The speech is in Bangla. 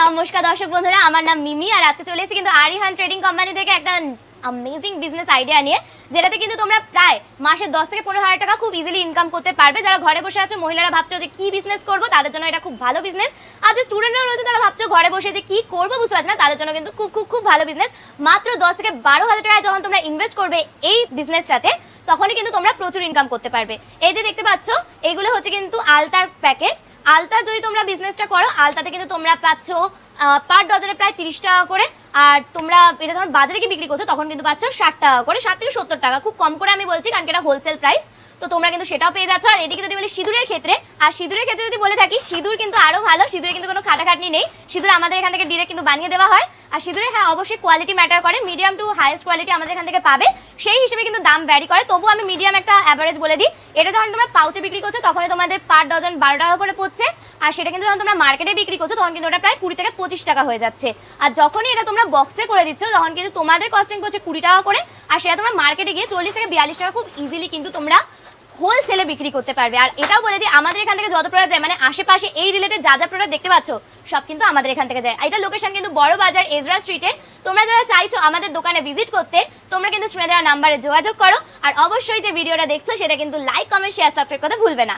নমস্কার দর্শক বন্ধুরা, আমার নাম মিমি আর আজকে চলে এসেছি কিন্তু আরিহান ট্রেডিং কোম্পানি থেকে একটা অ্যামেজিং বিজনেস আইডিয়া নিয়ে, যেটাতে কিন্তু তোমরা প্রায় মাসে 10 থেকে 15,000 টাকা খুব ইজিলি ইনকাম করতে পারবে। যারা ঘরে বসে আছো, মহিলারা ভাবছো যে কি বিজনেস করবো, তাদের জন্য এটা খুব ভালো বিজনেস। আর যে স্টুডেন্টরা রয়েছে তারা ভাবছো ঘরে বসে যে কি করবো বুঝতে পারছো না, তাদের জন্য কিন্তু খুব খুব খুব ভালো বিজনেস। মাত্র 10 থেকে 12,000 টাকা যখন তোমরা ইনভেস্ট করবে এই বিজনেসটাতে, তখনই কিন্তু তোমরা প্রচুর ইনকাম করতে পারবে। এই যে দেখতে পাচ্ছ, এগুলো হচ্ছে কিন্তু আলতার প্যাকেট। আলতা যদি তোমরা বিজনেসটা করো, আলতাতে কিন্তু তোমরা পাচ্ছ পার ডজনে প্রায় 30 টাকা করে। আর তোমরা এটা যখন বাজারে গিয়ে বিক্রি করছো তখন কিন্তু পাচ্ছ 60 টাকা করে, 60 থেকে 70 টাকা, খুব কম করে আমি বলছি কারণ এটা হোলসেল প্রাইস। তো তোমরা কিন্তু সেটাও পেয়ে যাচ্ছ। আর এদিকে যদি বলি সিঁদুরের ক্ষেত্রে, যদি বলে থাকি সিঁদুর কিন্তু আরো ভালো। সিঁদুরে কিন্তু কোনো খাটাখাটনি নেই, সিঁদুর আমাদের এখান থেকে ডিরেক্ট কিন্তু বানিয়ে দেওয়া হয়। আর সিঁদুরে হ্যাঁ অবশ্যই কোয়ালিটি ম্যাটার করে, মিডিয়াম টু হাইয়েস্ট কোয়ালিটি আমাদের এখান থেকে পাবে, সেই হিসেবে কিন্তু দাম ভ্যারি করে। তবু আমি মিডিয়াম একটা অ্যাভারেজ বলে দিই। এটা যখন তোমরা পাউচে বিক্রি করছো তখন তোমাদের পার ডজন 12 টাকা করে পড়ছে। আর সেটা কিন্তু যখন তোমরা মার্কেটে বিক্রি করছো তখন কিন্তু ওটা প্রায় 20 থেকে 25 টাকা হয়ে যাচ্ছে। আর যখনই এটা তোমরা বক্সে করে দিচ্ছ তখন কিন্তু তোমাদের কস্টিং করছে 20 টাকা করে। আর সেটা তোমরা মার্কেটে গিয়ে 40 থেকে 42 টাকা খুব ইজিলি কিন্তু তোমরা হোলসেলে বিক্রি করতে পারবে। আর এটাও বলে দিই, আমাদের এখান থেকে যত প্রোডাক্ট যায়, মানে আশেপাশে এই রিলেটেড যা যা প্রোডাক্ট দেখতে পাচ্ছ সব কিন্তু আমাদের এখান থেকে যায়। এটা লোকেশন কিন্তু বড় বাজার, এজরা স্ট্রিটে। তোমরা যারা চাইছো আমাদের দোকানে ভিজিট করতে, তোমরা কিন্তু স্ক্রিনে দেওয়া নাম্বারে যোগাযোগ করো। আর অবশ্যই যে ভিডিওটা দেখছো সেটা কিন্তু লাইক, কমেন্ট, শেয়ার, সাবস্ক্রাইব করতে ভুলবে না।